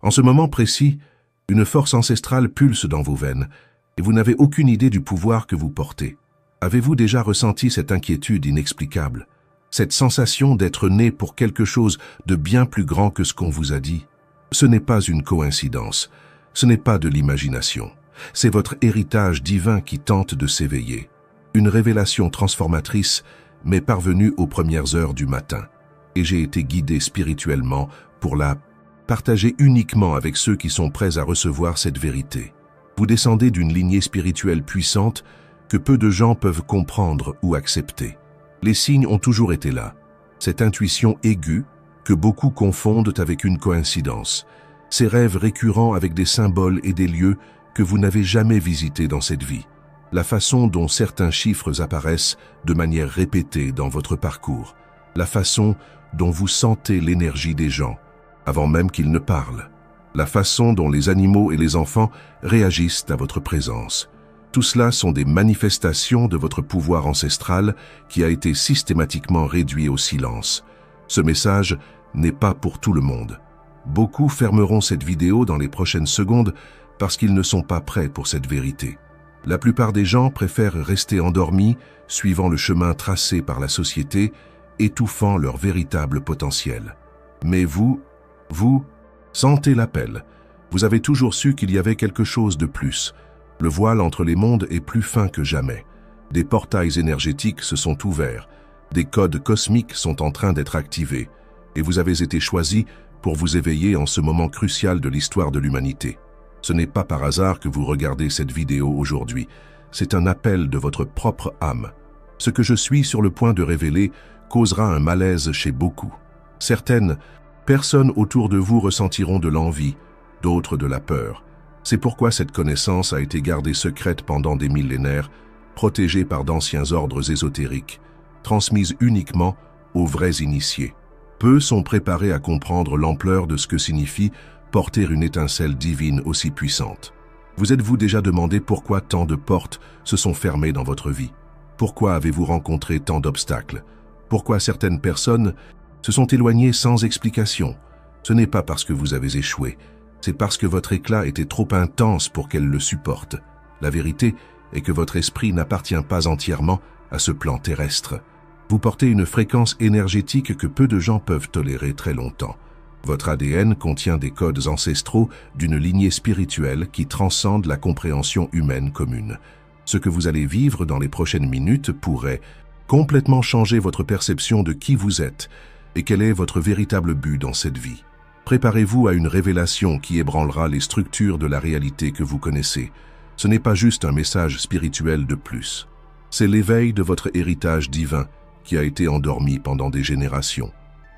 En ce moment précis, une force ancestrale pulse dans vos veines, et vous n'avez aucune idée du pouvoir que vous portez. Avez-vous déjà ressenti cette inquiétude inexplicable, cette sensation d'être né pour quelque chose de bien plus grand que ce qu'on vous a dit? Ce n'est pas une coïncidence, ce n'est pas de l'imagination. C'est votre héritage divin qui tente de s'éveiller. Une révélation transformatrice m'est parvenue aux premières heures du matin, et j'ai été guidé spirituellement pour la partager uniquement avec ceux qui sont prêts à recevoir cette vérité. Vous descendez d'une lignée spirituelle puissante que peu de gens peuvent comprendre ou accepter. Les signes ont toujours été là. Cette intuition aiguë que beaucoup confondent avec une coïncidence. Ces rêves récurrents avec des symboles et des lieux que vous n'avez jamais visités dans cette vie. La façon dont certains chiffres apparaissent de manière répétée dans votre parcours. La façon dont vous sentez l'énergie des gens, avant même qu'ils ne parlent. La façon dont les animaux et les enfants réagissent à votre présence. Tout cela sont des manifestations de votre pouvoir ancestral qui a été systématiquement réduit au silence. Ce message n'est pas pour tout le monde. Beaucoup fermeront cette vidéo dans les prochaines secondes parce qu'ils ne sont pas prêts pour cette vérité. La plupart des gens préfèrent rester endormis, suivant le chemin tracé par la société, étouffant leur véritable potentiel. Mais vous sentez l'appel. Vous avez toujours su qu'il y avait quelque chose de plus. Le voile entre les mondes est plus fin que jamais. Des portails énergétiques se sont ouverts. Des codes cosmiques sont en train d'être activés. Et vous avez été choisi pour vous éveiller en ce moment crucial de l'histoire de l'humanité. Ce n'est pas par hasard que vous regardez cette vidéo aujourd'hui. C'est un appel de votre propre âme. Ce que je suis sur le point de révéler causera un malaise chez beaucoup. Certaines personnes autour de vous ressentiront de l'envie, d'autres de la peur. C'est pourquoi cette connaissance a été gardée secrète pendant des millénaires, protégée par d'anciens ordres ésotériques, transmise uniquement aux vrais initiés. Peu sont préparés à comprendre l'ampleur de ce que signifie porter une étincelle divine aussi puissante. Vous êtes-vous déjà demandé pourquoi tant de portes se sont fermées dans votre vie? Pourquoi avez-vous rencontré tant d'obstacles? Pourquoi certaines personnes se sont éloignées sans explication? Ce n'est pas parce que vous avez échoué, c'est parce que votre éclat était trop intense pour qu'elle le supporte. La vérité est que votre esprit n'appartient pas entièrement à ce plan terrestre. Vous portez une fréquence énergétique que peu de gens peuvent tolérer très longtemps. Votre ADN contient des codes ancestraux d'une lignée spirituelle qui transcende la compréhension humaine commune. Ce que vous allez vivre dans les prochaines minutes pourrait complètement changer votre perception de qui vous êtes et quel est votre véritable but dans cette vie. Préparez-vous à une révélation qui ébranlera les structures de la réalité que vous connaissez. Ce n'est pas juste un message spirituel de plus. C'est l'éveil de votre héritage divin qui a été endormi pendant des générations.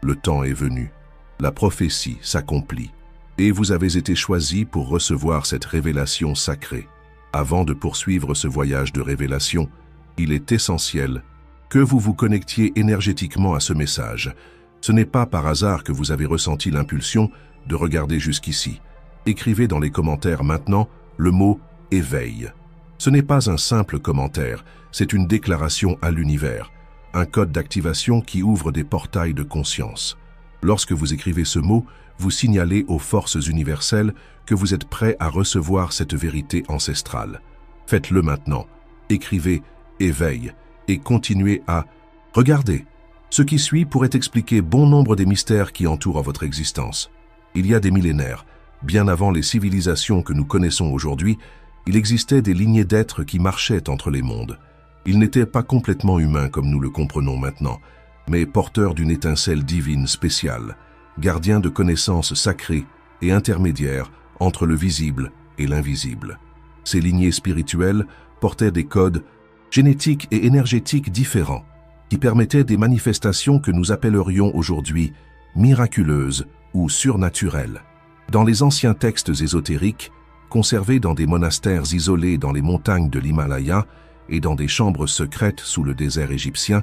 Le temps est venu. La prophétie s'accomplit. Et vous avez été choisi pour recevoir cette révélation sacrée. Avant de poursuivre ce voyage de révélation, il est essentiel que vous vous connectiez énergétiquement à ce message. Ce n'est pas par hasard que vous avez ressenti l'impulsion de regarder jusqu'ici. Écrivez dans les commentaires maintenant le mot « éveil ». Ce n'est pas un simple commentaire, c'est une déclaration à l'univers, un code d'activation qui ouvre des portails de conscience. Lorsque vous écrivez ce mot, vous signalez aux forces universelles que vous êtes prêt à recevoir cette vérité ancestrale. Faites-le maintenant. Écrivez « éveil » et continuez à regarder. Ce qui suit pourrait expliquer bon nombre des mystères qui entourent votre existence. Il y a des millénaires, bien avant les civilisations que nous connaissons aujourd'hui, il existait des lignées d'êtres qui marchaient entre les mondes. Ils n'étaient pas complètement humains comme nous le comprenons maintenant, mais porteurs d'une étincelle divine spéciale, gardiens de connaissances sacrées et intermédiaires entre le visible et l'invisible. Ces lignées spirituelles portaient des codes génétiques et énergétiques différents, qui permettaient des manifestations que nous appellerions aujourd'hui miraculeuses ou surnaturelles. Dans les anciens textes ésotériques, conservés dans des monastères isolés dans les montagnes de l'Himalaya et dans des chambres secrètes sous le désert égyptien,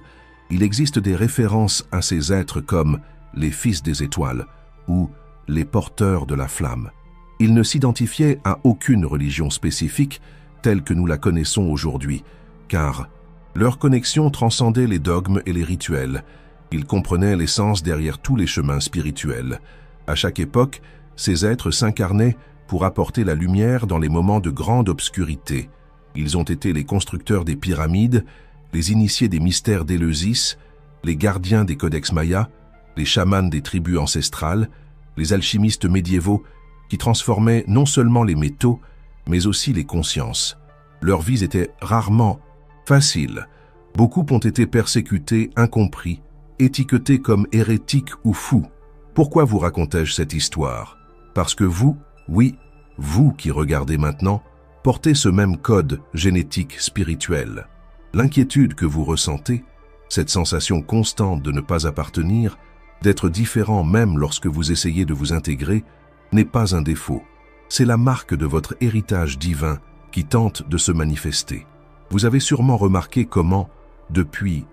il existe des références à ces êtres comme les fils des étoiles ou les porteurs de la flamme. Ils ne s'identifiaient à aucune religion spécifique telle que nous la connaissons aujourd'hui, car leur connexion transcendait les dogmes et les rituels. Ils comprenaient l'essence derrière tous les chemins spirituels. À chaque époque, Ces êtres s'incarnaient pour apporter la lumière dans les moments de grande obscurité. Ils ont été les constructeurs des pyramides, les initiés des mystères d'Éleusis, les gardiens des codex mayas, les chamans des tribus ancestrales, les alchimistes médiévaux qui transformaient non seulement les métaux, mais aussi les consciences. Leurs vies étaient rarement faciles. Beaucoup ont été persécutés, incompris, étiquetés comme hérétiques ou fous. Pourquoi vous racontais-je cette histoire? Parce que vous, oui, vous qui regardez maintenant, portez ce même code génétique spirituel. L'inquiétude que vous ressentez, cette sensation constante de ne pas appartenir, d'être différent même lorsque vous essayez de vous intégrer, n'est pas un défaut. C'est la marque de votre héritage divin qui tente de se manifester. Vous avez sûrement remarqué comment, depuis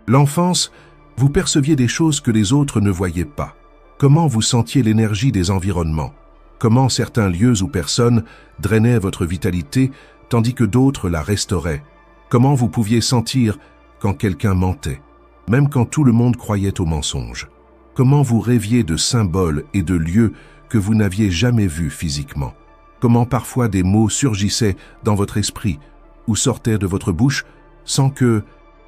l'enfance, vous perceviez des choses que les autres ne voyaient pas. Comment vous sentiez l'énergie des environnements. Comment certains lieux ou personnes drainaient votre vitalité tandis que d'autres la restauraient. Comment vous pouviez sentir quand quelqu'un mentait, même quand tout le monde croyait au mensonge. Comment vous rêviez de symboles et de lieux que vous n'aviez jamais vus physiquement. Comment parfois des mots surgissaient dans votre esprit ou sortaient de votre bouche sans que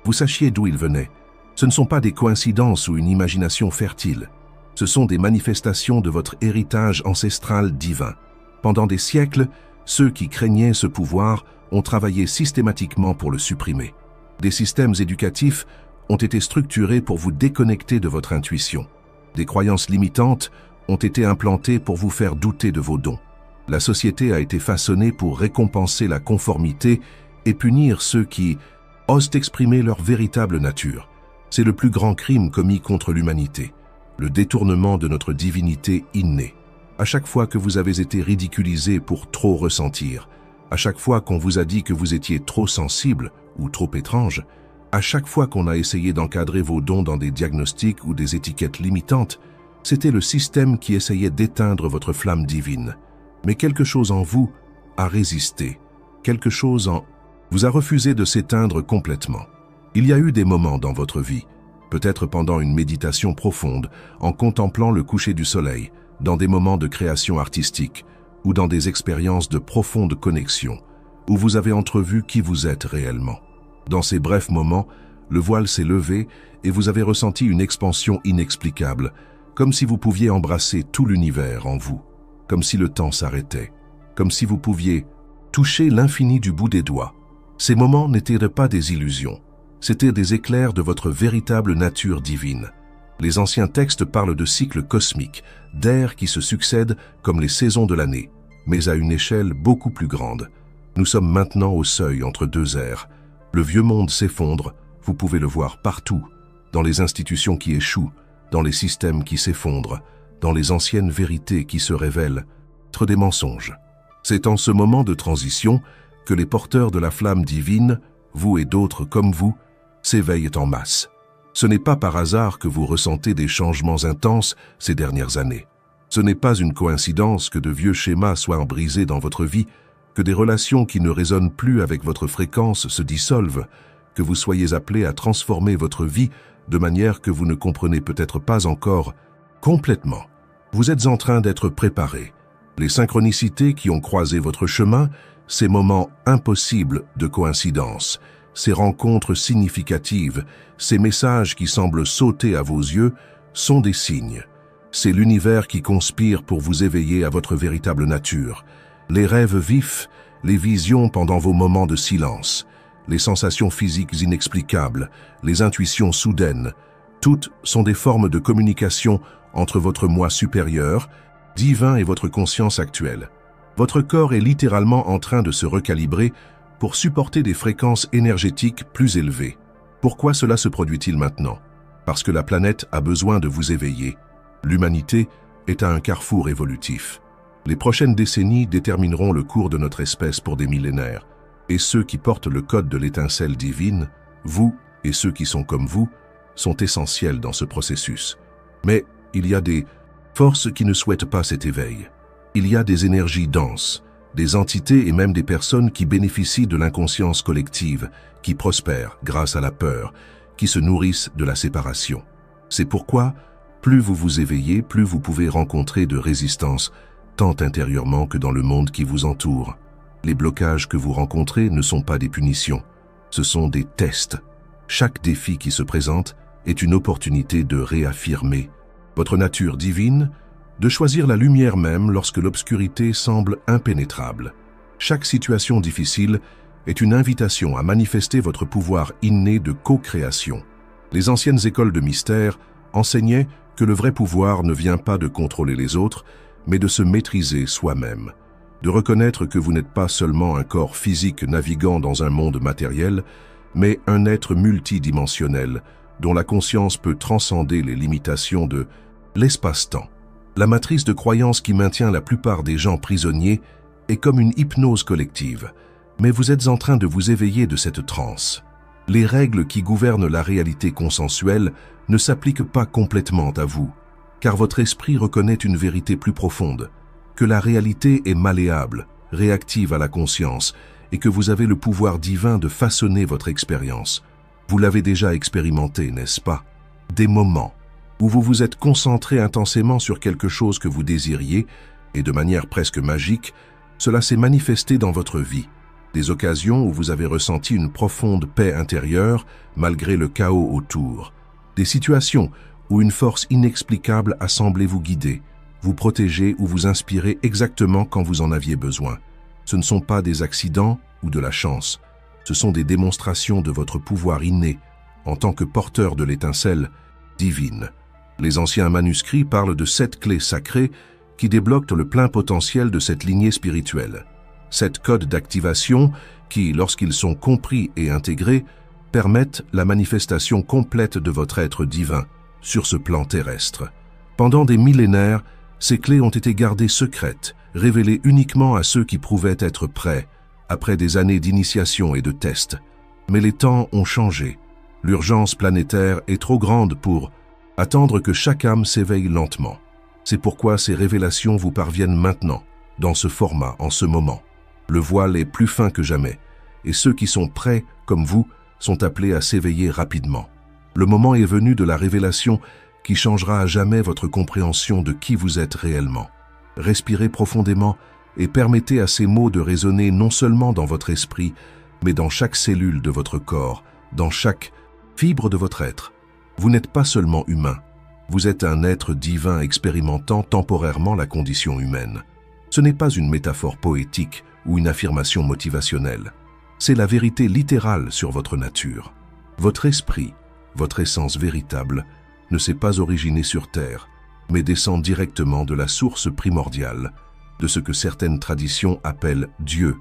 vous sachiez d'où ils venaient. Ce ne sont pas des coïncidences ou une imagination fertile. Ce sont des manifestations de votre héritage ancestral divin. Pendant des siècles, ceux qui craignaient ce pouvoir ont travaillé systématiquement pour le supprimer. Des systèmes éducatifs ont été structurés pour vous déconnecter de votre intuition. Des croyances limitantes ont été implantées pour vous faire douter de vos dons. La société a été façonnée pour récompenser la conformité et punir ceux qui osent exprimer leur véritable nature. C'est le plus grand crime commis contre l'humanité, le détournement de notre divinité innée. À chaque fois que vous avez été ridiculisé pour trop ressentir, à chaque fois qu'on vous a dit que vous étiez trop sensible ou trop étrange, à chaque fois qu'on a essayé d'encadrer vos dons dans des diagnostics ou des étiquettes limitantes, c'était le système qui essayait d'éteindre votre flamme divine. Mais quelque chose en vous a résisté. Quelque chose en vous a refusé de s'éteindre complètement. Il y a eu des moments dans votre vie, peut-être pendant une méditation profonde, en contemplant le coucher du soleil, dans des moments de création artistique, ou dans des expériences de profonde connexion, où vous avez entrevu qui vous êtes réellement. Dans ces brefs moments, le voile s'est levé et vous avez ressenti une expansion inexplicable, comme si vous pouviez embrasser tout l'univers en vous, comme si le temps s'arrêtait, comme si vous pouviez toucher l'infini du bout des doigts. Ces moments n'étaient pas des illusions, c'étaient des éclairs de votre véritable nature divine. Les anciens textes parlent de cycles cosmiques, d'ères qui se succèdent comme les saisons de l'année, mais à une échelle beaucoup plus grande. Nous sommes maintenant au seuil entre deux ères. Le vieux monde s'effondre, vous pouvez le voir partout, dans les institutions qui échouent, dans les systèmes qui s'effondrent, dans les anciennes vérités qui se révèlent, être des mensonges. C'est en ce moment de transition que les porteurs de la flamme divine, vous et d'autres comme vous, s'éveillent en masse. Ce n'est pas par hasard que vous ressentez des changements intenses ces dernières années. Ce n'est pas une coïncidence que de vieux schémas soient brisés dans votre vie, que des relations qui ne résonnent plus avec votre fréquence se dissolvent, que vous soyez appelés à transformer votre vie de manière que vous ne comprenez peut-être pas encore complètement. Vous êtes en train d'être préparés. Les synchronicités qui ont croisé votre chemin, ces moments impossibles de coïncidence, ces rencontres significatives, ces messages qui semblent sauter à vos yeux, sont des signes. C'est l'univers qui conspire pour vous éveiller à votre véritable nature. Les rêves vifs, les visions pendant vos moments de silence, les sensations physiques inexplicables, les intuitions soudaines, toutes sont des formes de communication entre votre moi supérieur, divin et votre conscience actuelle. Votre corps est littéralement en train de se recalibrer pour supporter des fréquences énergétiques plus élevées. Pourquoi cela se produit-il maintenant? Parce que la planète a besoin de vous éveiller. L'humanité est à un carrefour évolutif. Les prochaines décennies détermineront le cours de notre espèce pour des millénaires. Et ceux qui portent le code de l'étincelle divine, vous et ceux qui sont comme vous, sont essentiels dans ce processus. Mais il y a des forces qui ne souhaitent pas cet éveil. Il y a des énergies denses, des entités et même des personnes qui bénéficient de l'inconscience collective, qui prospèrent grâce à la peur, qui se nourrissent de la séparation. C'est pourquoi, plus vous vous éveillez, plus vous pouvez rencontrer de résistance tant intérieurement que dans le monde qui vous entoure. Les blocages que vous rencontrez ne sont pas des punitions, ce sont des tests. Chaque défi qui se présente est une opportunité de réaffirmer votre nature divine, de choisir la lumière même lorsque l'obscurité semble impénétrable. Chaque situation difficile est une invitation à manifester votre pouvoir inné de co-création. Les anciennes écoles de mystère enseignaient que le vrai pouvoir ne vient pas de contrôler les autres, mais de se maîtriser soi-même, de reconnaître que vous n'êtes pas seulement un corps physique naviguant dans un monde matériel, mais un être multidimensionnel dont la conscience peut transcender les limitations de l'espace-temps. La matrice de croyance qui maintient la plupart des gens prisonniers est comme une hypnose collective, mais vous êtes en train de vous éveiller de cette transe. Les règles qui gouvernent la réalité consensuelle ne s'appliquent pas complètement à vous, car votre esprit reconnaît une vérité plus profonde, que la réalité est malléable, réactive à la conscience, et que vous avez le pouvoir divin de façonner votre expérience. Vous l'avez déjà expérimenté, n'est-ce pas? Des moments où vous vous êtes concentré intensément sur quelque chose que vous désiriez, et de manière presque magique, cela s'est manifesté dans votre vie. Des occasions où vous avez ressenti une profonde paix intérieure malgré le chaos autour. Des situations où une force inexplicable a semblé vous guider, vous protéger ou vous inspirer exactement quand vous en aviez besoin. Ce ne sont pas des accidents ou de la chance, ce sont des démonstrations de votre pouvoir inné en tant que porteur de l'étincelle divine. Les anciens manuscrits parlent de 7 clés sacrées qui débloquent le plein potentiel de cette lignée spirituelle. 7 codes d'activation qui, lorsqu'ils sont compris et intégrés, permettent la manifestation complète de votre être divin sur ce plan terrestre. Pendant des millénaires, ces clés ont été gardées secrètes, révélées uniquement à ceux qui pouvaient être prêts, après des années d'initiation et de tests. Mais les temps ont changé. L'urgence planétaire est trop grande pour attendre que chaque âme s'éveille lentement. C'est pourquoi ces révélations vous parviennent maintenant, dans ce format, en ce moment. Le voile est plus fin que jamais, et ceux qui sont prêts, comme vous, sont appelés à s'éveiller rapidement. Le moment est venu de la révélation qui changera à jamais votre compréhension de qui vous êtes réellement. Respirez profondément et permettez à ces mots de résonner non seulement dans votre esprit, mais dans chaque cellule de votre corps, dans chaque fibre de votre être. Vous n'êtes pas seulement humain, vous êtes un être divin expérimentant temporairement la condition humaine. Ce n'est pas une métaphore poétique ou une affirmation motivationnelle. C'est la vérité littérale sur votre nature. Votre esprit, votre essence véritable, ne s'est pas originé sur Terre, mais descend directement de la source primordiale, de ce que certaines traditions appellent Dieu,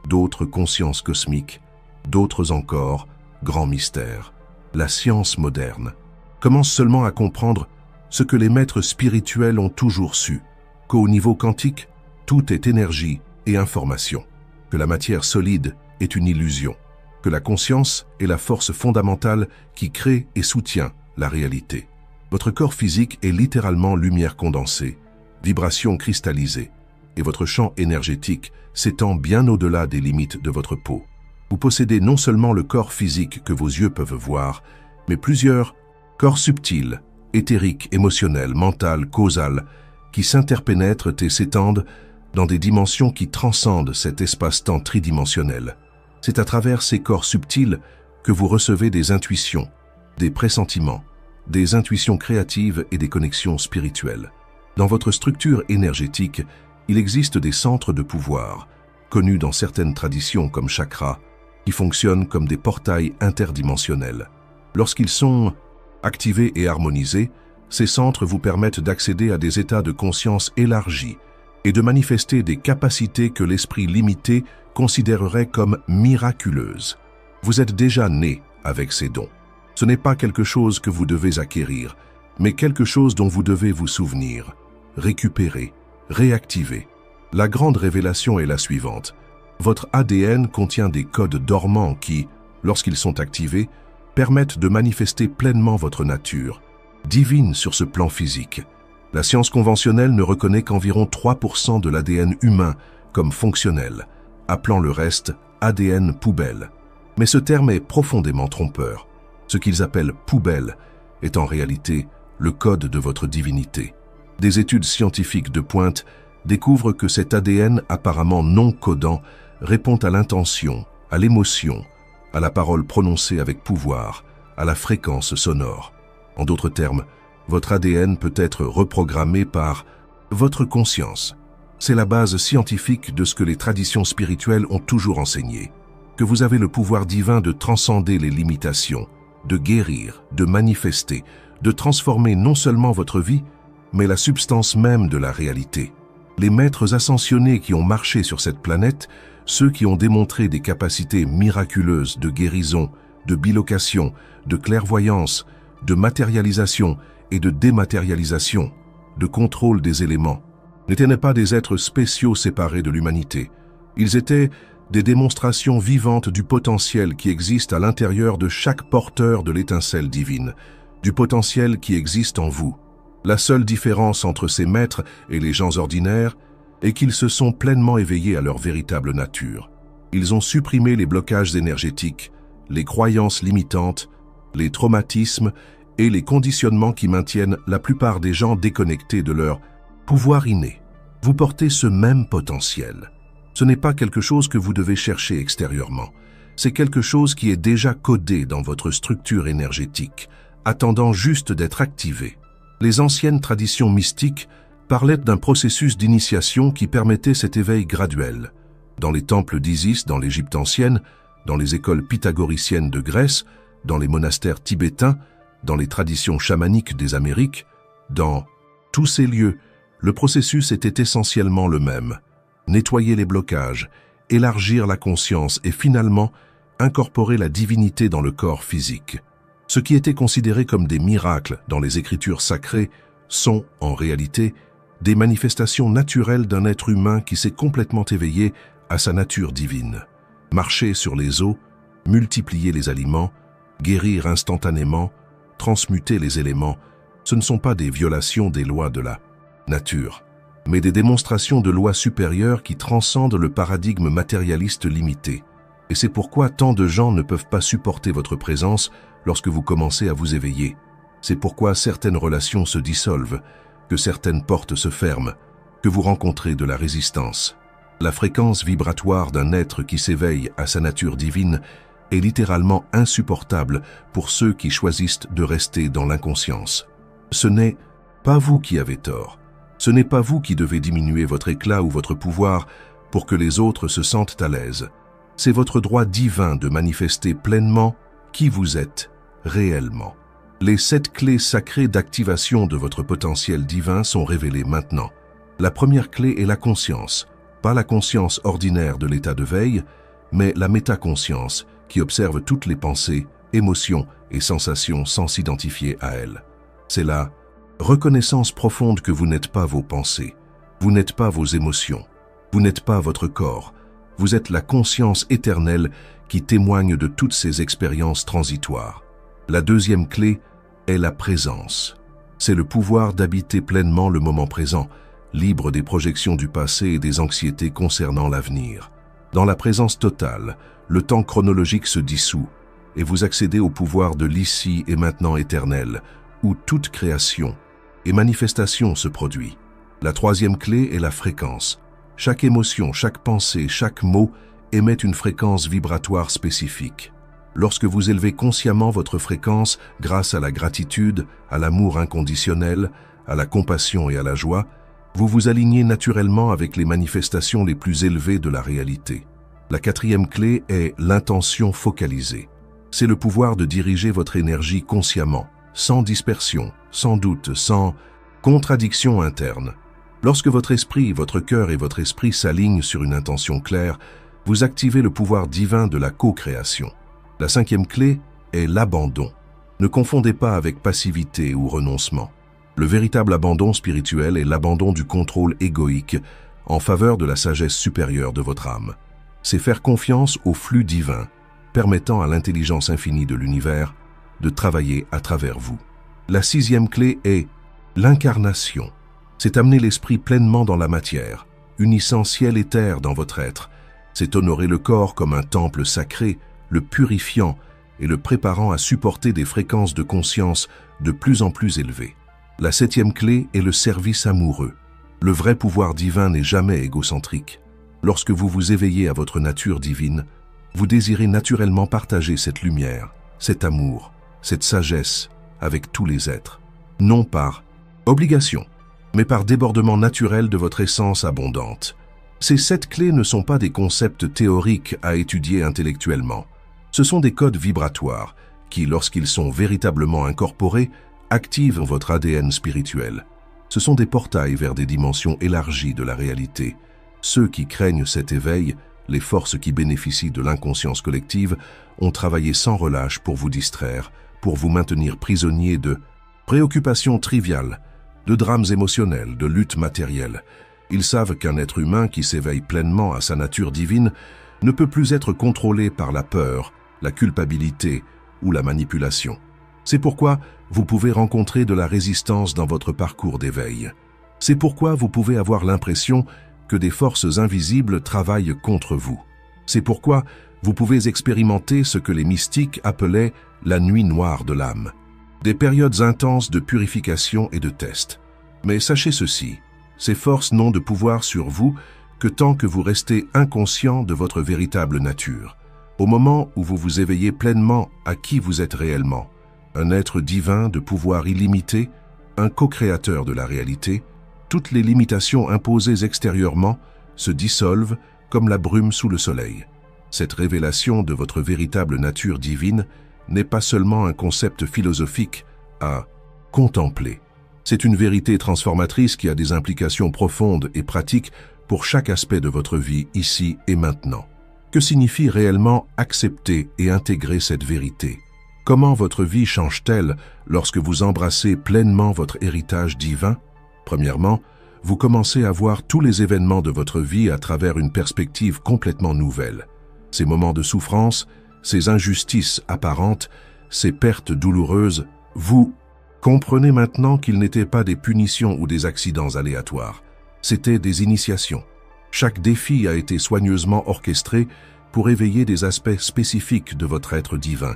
d'autres consciences cosmiques, d'autres encore grands mystères. La science moderne commence seulement à comprendre ce que les maîtres spirituels ont toujours su, qu'au niveau quantique, tout est énergie et information, que la matière solide est une illusion, que la conscience est la force fondamentale qui crée et soutient la réalité. Votre corps physique est littéralement lumière condensée, vibration cristallisée, et votre champ énergétique s'étend bien au-delà des limites de votre peau. Vous possédez non seulement le corps physique que vos yeux peuvent voir, mais plusieurs corps subtils, éthériques, émotionnels, mentaux, causals, qui s'interpénètrent et s'étendent dans des dimensions qui transcendent cet espace-temps tridimensionnel. C'est à travers ces corps subtils que vous recevez des intuitions, des pressentiments, des intuitions créatives et des connexions spirituelles. Dans votre structure énergétique, il existe des centres de pouvoir, connus dans certaines traditions comme chakras, qui fonctionnent comme des portails interdimensionnels. Lorsqu'ils sont activés et harmonisés, ces centres vous permettent d'accéder à des états de conscience élargis et de manifester des capacités que l'esprit limité considérerait comme miraculeuses. Vous êtes déjà né avec ces dons. Ce n'est pas quelque chose que vous devez acquérir, mais quelque chose dont vous devez vous souvenir, récupérer, réactiver. La grande révélation est la suivante. Votre ADN contient des codes dormants qui, lorsqu'ils sont activés, permettent de manifester pleinement votre nature, divine sur ce plan physique. La science conventionnelle ne reconnaît qu'environ 3% de l'ADN humain comme fonctionnel, appelant le reste ADN poubelle. Mais ce terme est profondément trompeur. Ce qu'ils appellent poubelle est en réalité le code de votre divinité. Des études scientifiques de pointe découvre que cet ADN apparemment non codant répond à l'intention, à l'émotion, à la parole prononcée avec pouvoir, à la fréquence sonore. En d'autres termes, votre ADN peut être reprogrammé par votre conscience. C'est la base scientifique de ce que les traditions spirituelles ont toujours enseigné, que vous avez le pouvoir divin de transcender les limitations, de guérir, de manifester, de transformer non seulement votre vie, mais la substance même de la réalité. Les maîtres ascensionnés qui ont marché sur cette planète, ceux qui ont démontré des capacités miraculeuses de guérison, de bilocation, de clairvoyance, de matérialisation et de dématérialisation, de contrôle des éléments, n'étaient pas des êtres spéciaux séparés de l'humanité. Ils étaient des démonstrations vivantes du potentiel qui existe à l'intérieur de chaque porteur de l'étincelle divine, du potentiel qui existe en vous. La seule différence entre ces maîtres et les gens ordinaires est qu'ils se sont pleinement éveillés à leur véritable nature. Ils ont supprimé les blocages énergétiques, les croyances limitantes, les traumatismes et les conditionnements qui maintiennent la plupart des gens déconnectés de leur pouvoir inné. Vous portez ce même potentiel. Ce n'est pas quelque chose que vous devez chercher extérieurement. C'est quelque chose qui est déjà codé dans votre structure énergétique, attendant juste d'être activé. Les anciennes traditions mystiques parlaient d'un processus d'initiation qui permettait cet éveil graduel. Dans les temples d'Isis dans l'Égypte ancienne, dans les écoles pythagoriciennes de Grèce, dans les monastères tibétains, dans les traditions chamaniques des Amériques, dans tous ces lieux, le processus était essentiellement le même. Nettoyer les blocages, élargir la conscience et finalement incorporer la divinité dans le corps physique. Ce qui était considéré comme des miracles dans les écritures sacrées sont, en réalité, des manifestations naturelles d'un être humain qui s'est complètement éveillé à sa nature divine. Marcher sur les eaux, multiplier les aliments, guérir instantanément, transmuter les éléments, ce ne sont pas des violations des lois de la nature, mais des démonstrations de lois supérieures qui transcendent le paradigme matérialiste limité. Et c'est pourquoi tant de gens ne peuvent pas supporter votre présence lorsque vous commencez à vous éveiller. C'est pourquoi certaines relations se dissolvent, que certaines portes se ferment, que vous rencontrez de la résistance. La fréquence vibratoire d'un être qui s'éveille à sa nature divine est littéralement insupportable pour ceux qui choisissent de rester dans l'inconscience. Ce n'est pas vous qui avez tort. Ce n'est pas vous qui devez diminuer votre éclat ou votre pouvoir pour que les autres se sentent à l'aise. C'est votre droit divin de manifester pleinement qui vous êtes réellement. Les 7 clés sacrées d'activation de votre potentiel divin sont révélées maintenant. La première clé est la conscience, pas la conscience ordinaire de l'état de veille, mais la métaconscience qui observe toutes les pensées, émotions et sensations sans s'identifier à elles. C'est la reconnaissance profonde que vous n'êtes pas vos pensées, vous n'êtes pas vos émotions, vous n'êtes pas votre corps, vous êtes la conscience éternelle qui témoigne de toutes ces expériences transitoires. La deuxième clé est la présence. C'est le pouvoir d'habiter pleinement le moment présent, libre des projections du passé et des anxiétés concernant l'avenir. Dans la présence totale, le temps chronologique se dissout et vous accédez au pouvoir de l'ici et maintenant éternel, où toute création et manifestation se produit. La troisième clé est la fréquence. Chaque émotion, chaque pensée, chaque mot émet une fréquence vibratoire spécifique. Lorsque vous élevez consciemment votre fréquence grâce à la gratitude, à l'amour inconditionnel, à la compassion et à la joie, vous vous alignez naturellement avec les manifestations les plus élevées de la réalité. La quatrième clé est l'intention focalisée. C'est le pouvoir de diriger votre énergie consciemment, sans dispersion, sans doute, sans contradiction interne. Lorsque votre esprit, votre cœur et votre esprit s'alignent sur une intention claire, vous activez le pouvoir divin de la co-création. La cinquième clé est l'abandon. Ne confondez pas avec passivité ou renoncement. Le véritable abandon spirituel est l'abandon du contrôle égoïque en faveur de la sagesse supérieure de votre âme. C'est faire confiance au flux divin, permettant à l'intelligence infinie de l'univers de travailler à travers vous. La sixième clé est l'incarnation. C'est amener l'esprit pleinement dans la matière, unissant ciel et terre dans votre être. C'est honorer le corps comme un temple sacré, le purifiant et le préparant à supporter des fréquences de conscience de plus en plus élevées. La septième clé est le service amoureux. Le vrai pouvoir divin n'est jamais égocentrique. Lorsque vous vous éveillez à votre nature divine, vous désirez naturellement partager cette lumière, cet amour, cette sagesse avec tous les êtres. Non par obligation, mais par débordement naturel de votre essence abondante. Ces 7 clés ne sont pas des concepts théoriques à étudier intellectuellement. Ce sont des codes vibratoires qui, lorsqu'ils sont véritablement incorporés, activent votre ADN spirituel. Ce sont des portails vers des dimensions élargies de la réalité. Ceux qui craignent cet éveil, les forces qui bénéficient de l'inconscience collective, ont travaillé sans relâche pour vous distraire, pour vous maintenir prisonnier de préoccupations triviales, de drames émotionnels, de luttes matérielles. Ils savent qu'un être humain qui s'éveille pleinement à sa nature divine ne peut plus être contrôlé par la peur, la culpabilité ou la manipulation. C'est pourquoi vous pouvez rencontrer de la résistance dans votre parcours d'éveil. C'est pourquoi vous pouvez avoir l'impression que des forces invisibles travaillent contre vous. C'est pourquoi vous pouvez expérimenter ce que les mystiques appelaient la nuit noire de l'âme. Des périodes intenses de purification et de test. Mais sachez ceci, ces forces n'ont de pouvoir sur vous que tant que vous restez inconscient de votre véritable nature. Au moment où vous vous éveillez pleinement à qui vous êtes réellement, un être divin de pouvoir illimité, un co-créateur de la réalité, toutes les limitations imposées extérieurement se dissolvent comme la brume sous le soleil. Cette révélation de votre véritable nature divine n'est pas seulement un concept philosophique à contempler. C'est une vérité transformatrice qui a des implications profondes et pratiques pour chaque aspect de votre vie ici et maintenant. Que signifie réellement accepter et intégrer cette vérité? Comment votre vie change-t-elle lorsque vous embrassez pleinement votre héritage divin? Premièrement, vous commencez à voir tous les événements de votre vie à travers une perspective complètement nouvelle. Ces moments de souffrance, ces injustices apparentes, ces pertes douloureuses, vous comprenez maintenant qu'ils n'étaient pas des punitions ou des accidents aléatoires. C'étaient des initiations. Chaque défi a été soigneusement orchestré pour éveiller des aspects spécifiques de votre être divin,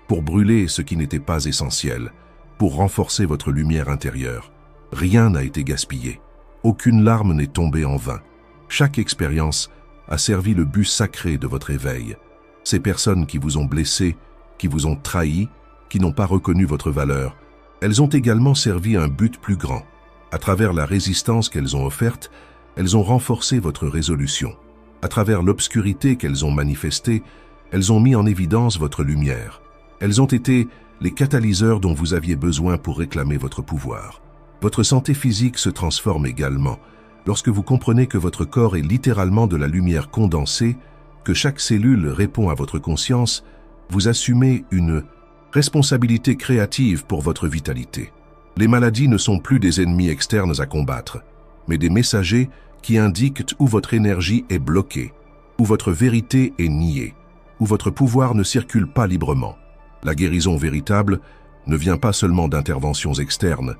pour brûler ce qui n'était pas essentiel, pour renforcer votre lumière intérieure. Rien n'a été gaspillé. Aucune larme n'est tombée en vain. Chaque expérience a servi le but sacré de votre éveil. Ces personnes qui vous ont blessé, qui vous ont trahi, qui n'ont pas reconnu votre valeur, elles ont également servi un but plus grand. À travers la résistance qu'elles ont offerte, elles ont renforcé votre résolution. À travers l'obscurité qu'elles ont manifestée, elles ont mis en évidence votre lumière. Elles ont été les catalyseurs dont vous aviez besoin pour réclamer votre pouvoir. Votre santé physique se transforme également lorsque vous comprenez que votre corps est littéralement de la lumière condensée, que chaque cellule répond à votre conscience. Vous assumez une responsabilité créative pour votre vitalité. Les maladies ne sont plus des ennemis externes à combattre, mais des messagers qui indiquent où votre énergie est bloquée, où votre vérité est niée, où votre pouvoir ne circule pas librement. La guérison véritable ne vient pas seulement d'interventions externes,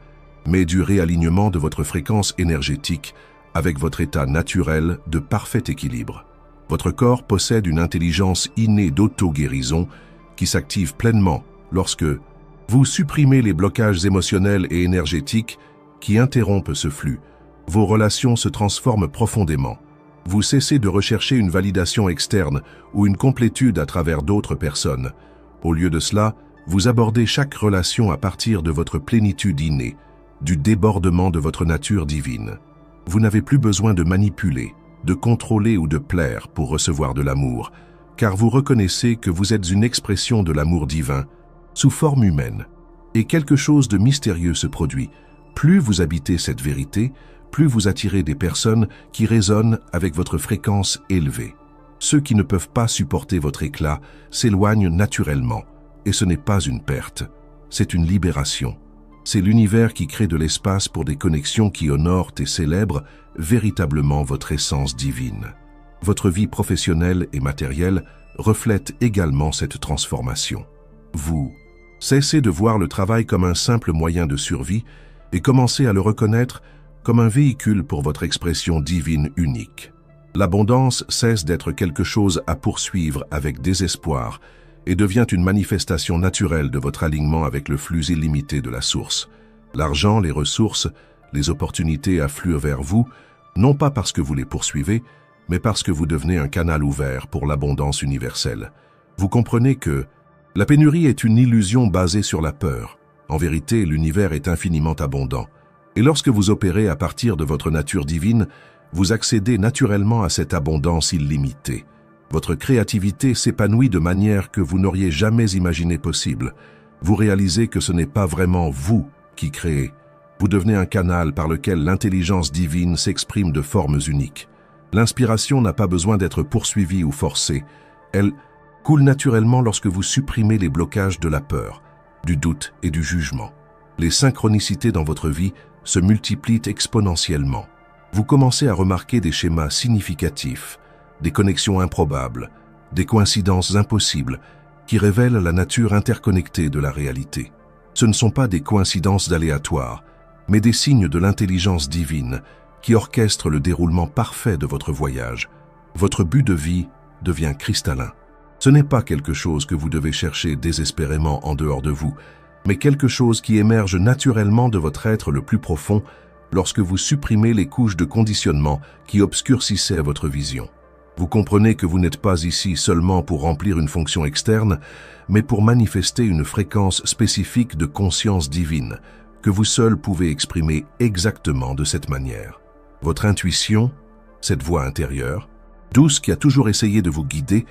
mais du réalignement de votre fréquence énergétique avec votre état naturel de parfait équilibre. Votre corps possède une intelligence innée d'auto-guérison qui s'active pleinement lorsque vous supprimez les blocages émotionnels et énergétiques qui interrompent ce flux. Vos relations se transforment profondément. Vous cessez de rechercher une validation externe ou une complétude à travers d'autres personnes. Au lieu de cela, vous abordez chaque relation à partir de votre plénitude innée, du débordement de votre nature divine. Vous n'avez plus besoin de manipuler, de contrôler ou de plaire pour recevoir de l'amour, car vous reconnaissez que vous êtes une expression de l'amour divin, sous forme humaine. Et quelque chose de mystérieux se produit. Plus vous habitez cette vérité, plus vous attirez des personnes qui résonnent avec votre fréquence élevée. Ceux qui ne peuvent pas supporter votre éclat s'éloignent naturellement, et ce n'est pas une perte, c'est une libération. C'est l'univers qui crée de l'espace pour des connexions qui honorent et célèbrent véritablement votre essence divine. Votre vie professionnelle et matérielle reflète également cette transformation. Vous cessez de voir le travail comme un simple moyen de survie et commencez à le reconnaître comme un véhicule pour votre expression divine unique. L'abondance cesse d'être quelque chose à poursuivre avec désespoir et devient une manifestation naturelle de votre alignement avec le flux illimité de la source. L'argent, les ressources, Les opportunités affluent vers vous, non pas parce que vous les poursuivez, mais parce que vous devenez un canal ouvert pour l'abondance universelle. Vous comprenez que la pénurie est une illusion basée sur la peur. En vérité, l'univers est infiniment abondant. Et lorsque vous opérez à partir de votre nature divine, vous accédez naturellement à cette abondance illimitée. Votre créativité s'épanouit de manière que vous n'auriez jamais imaginé possible. Vous réalisez que ce n'est pas vraiment vous qui créez. Vous devenez un canal par lequel l'intelligence divine s'exprime de formes uniques. L'inspiration n'a pas besoin d'être poursuivie ou forcée. Elle coule naturellement lorsque vous supprimez les blocages de la peur, du doute et du jugement. Les synchronicités dans votre vie se multiplient exponentiellement. Vous commencez à remarquer des schémas significatifs, des connexions improbables, des coïncidences impossibles qui révèlent la nature interconnectée de la réalité. Ce ne sont pas des coïncidences aléatoires, mais des signes de l'intelligence divine qui orchestrent le déroulement parfait de votre voyage. Votre but de vie devient cristallin. Ce n'est pas quelque chose que vous devez chercher désespérément en dehors de vous, mais quelque chose qui émerge naturellement de votre être le plus profond lorsque vous supprimez les couches de conditionnement qui obscurcissaient votre vision. Vous comprenez que vous n'êtes pas ici seulement pour remplir une fonction externe, mais pour manifester une fréquence spécifique de conscience divine, que vous seul pouvez exprimer exactement de cette manière. Votre intuition, cette voix intérieure, douce qui a toujours essayé de vous guider,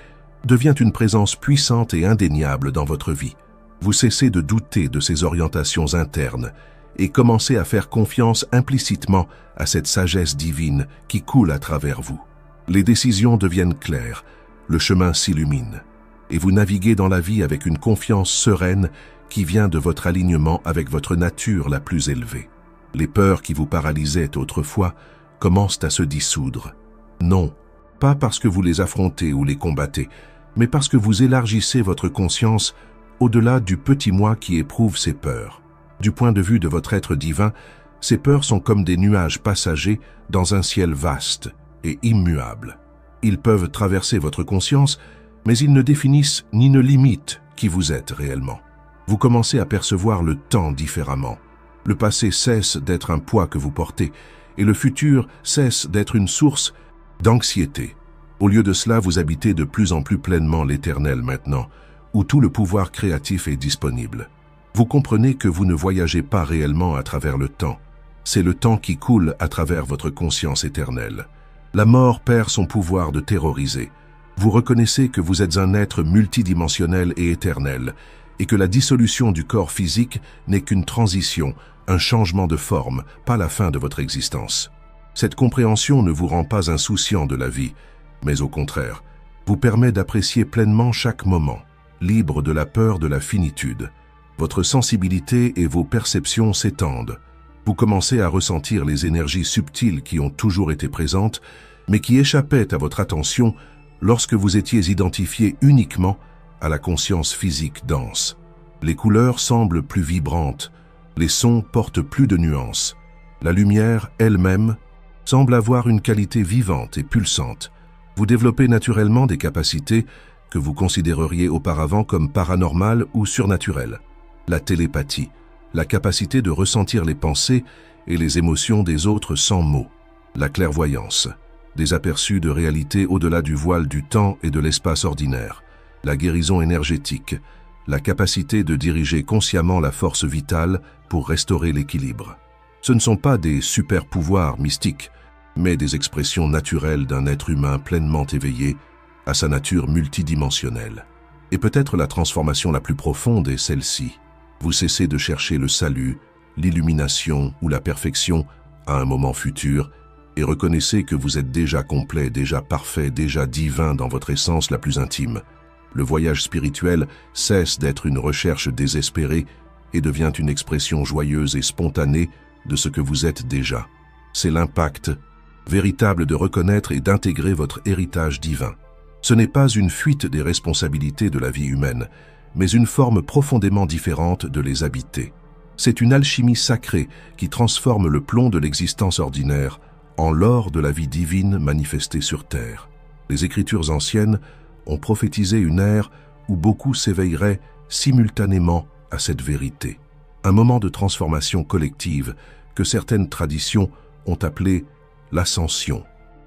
devient une présence puissante et indéniable dans votre vie. Vous cessez de douter de ces orientations internes et commencez à faire confiance implicitement à cette sagesse divine qui coule à travers vous. Les décisions deviennent claires, le chemin s'illumine, et vous naviguez dans la vie avec une confiance sereine qui vient de votre alignement avec votre nature la plus élevée. Les peurs qui vous paralysaient autrefois commencent à se dissoudre. Non, pas parce que vous les affrontez ou les combattez, mais parce que vous élargissez votre conscience au-delà du petit moi qui éprouve ces peurs. Du point de vue de votre être divin, ces peurs sont comme des nuages passagers dans un ciel vaste et immuable. Ils peuvent traverser votre conscience, mais ils ne définissent ni ne limitent qui vous êtes réellement. Vous commencez à percevoir le temps différemment. Le passé cesse d'être un poids que vous portez, et le futur cesse d'être une source d'anxiété. Au lieu de cela, vous habitez de plus en plus pleinement l'éternel maintenant, où tout le pouvoir créatif est disponible. Vous comprenez que vous ne voyagez pas réellement à travers le temps. C'est le temps qui coule à travers votre conscience éternelle. La mort perd son pouvoir de terroriser. Vous reconnaissez que vous êtes un être multidimensionnel et éternel, et que la dissolution du corps physique n'est qu'une transition, un changement de forme, pas la fin de votre existence. Cette compréhension ne vous rend pas insouciant de la vie, mais au contraire, vous permet d'apprécier pleinement chaque moment, libre de la peur de la finitude. Votre sensibilité et vos perceptions s'étendent. Vous commencez à ressentir les énergies subtiles qui ont toujours été présentes, mais qui échappaient à votre attention lorsque vous étiez identifié uniquement à la conscience physique dense. Les couleurs semblent plus vibrantes, les sons portent plus de nuances. La lumière elle-même semble avoir une qualité vivante et pulsante. Vous développez naturellement des capacités que vous considéreriez auparavant comme paranormales ou surnaturelles. La télépathie, la capacité de ressentir les pensées et les émotions des autres sans mots. La clairvoyance, des aperçus de réalité au-delà du voile du temps et de l'espace ordinaire. La guérison énergétique, la capacité de diriger consciemment la force vitale pour restaurer l'équilibre. Ce ne sont pas des super-pouvoirs mystiques, mais des expressions naturelles d'un être humain pleinement éveillé à sa nature multidimensionnelle. Et peut-être la transformation la plus profonde est celle-ci. Vous cessez de chercher le salut, l'illumination ou la perfection à un moment futur et reconnaissez que vous êtes déjà complet, déjà parfait, déjà divin dans votre essence la plus intime. Le voyage spirituel cesse d'être une recherche désespérée et devient une expression joyeuse et spontanée de ce que vous êtes déjà. C'est l'impact véritable de reconnaître et d'intégrer votre héritage divin. Ce n'est pas une fuite des responsabilités de la vie humaine, mais une forme profondément différente de les habiter. C'est une alchimie sacrée qui transforme le plomb de l'existence ordinaire en l'or de la vie divine manifestée sur terre. Les Écritures anciennes ont prophétisé une ère où beaucoup s'éveilleraient simultanément à cette vérité. Un moment de transformation collective que certaines traditions ont appelé l'ascension,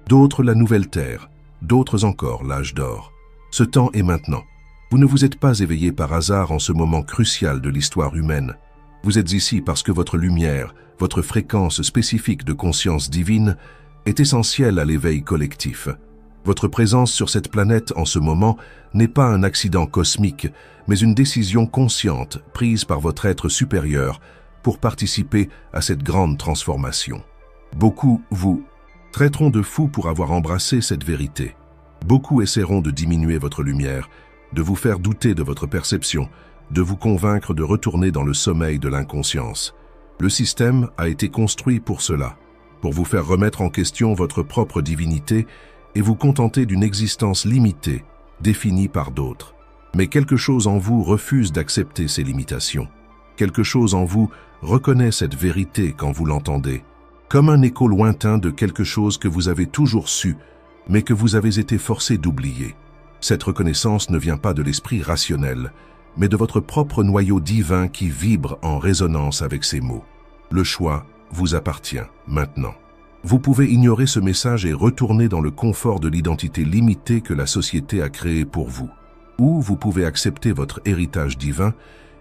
d'autres la nouvelle terre, d'autres encore l'âge d'or. Ce temps est maintenant. Vous ne vous êtes pas éveillé par hasard en ce moment crucial de l'histoire humaine. Vous êtes ici parce que votre lumière, votre fréquence spécifique de conscience divine est essentielle à l'éveil collectif. Votre présence sur cette planète en ce moment n'est pas un accident cosmique, mais une décision consciente prise par votre être supérieur pour participer à cette grande transformation. Beaucoup vous traiteront de fou pour avoir embrassé cette vérité. Beaucoup essaieront de diminuer votre lumière, de vous faire douter de votre perception, de vous convaincre de retourner dans le sommeil de l'inconscience. Le système a été construit pour cela, pour vous faire remettre en question votre propre divinité et vous contenter d'une existence limitée, définie par d'autres. Mais quelque chose en vous refuse d'accepter ces limitations. Quelque chose en vous reconnaît cette vérité quand vous l'entendez, comme un écho lointain de quelque chose que vous avez toujours su, mais que vous avez été forcé d'oublier. Cette reconnaissance ne vient pas de l'esprit rationnel, mais de votre propre noyau divin qui vibre en résonance avec ces mots. Le choix vous appartient maintenant. Vous pouvez ignorer ce message et retourner dans le confort de l'identité limitée que la société a créée pour vous. Ou vous pouvez accepter votre héritage divin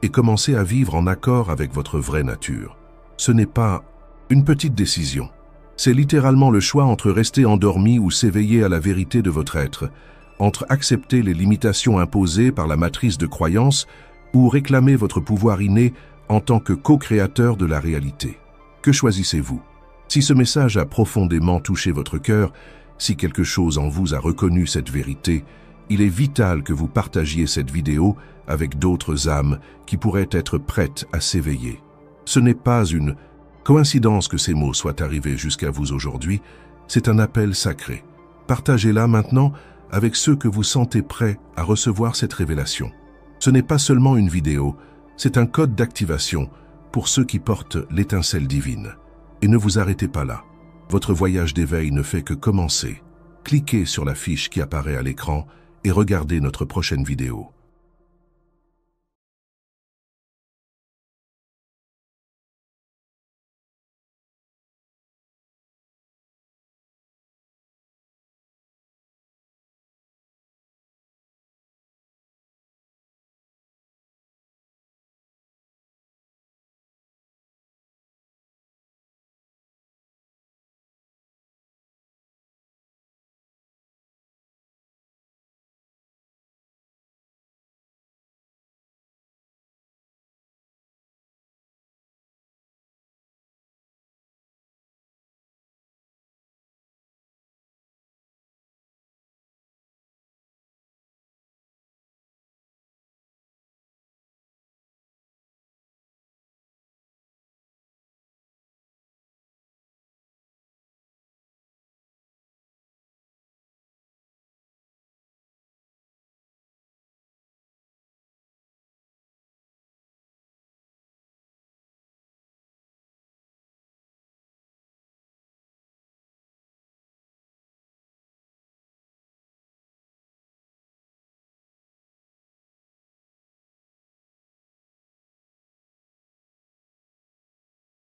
et commencer à vivre en accord avec votre vraie nature. Ce n'est pas une petite décision. C'est littéralement le choix entre rester endormi ou s'éveiller à la vérité de votre être, entre accepter les limitations imposées par la matrice de croyance ou réclamer votre pouvoir inné en tant que co-créateur de la réalité. Que choisissez-vous? Si ce message a profondément touché votre cœur, si quelque chose en vous a reconnu cette vérité, il est vital que vous partagiez cette vidéo avec d'autres âmes qui pourraient être prêtes à s'éveiller. Ce n'est pas une coïncidence que ces mots soient arrivés jusqu'à vous aujourd'hui, c'est un appel sacré. Partagez-la maintenant avec ceux que vous sentez prêts à recevoir cette révélation. Ce n'est pas seulement une vidéo, c'est un code d'activation pour ceux qui portent l'étincelle divine. Et ne vous arrêtez pas là. Votre voyage d'éveil ne fait que commencer. Cliquez sur la fiche qui apparaît à l'écran et regardez notre prochaine vidéo.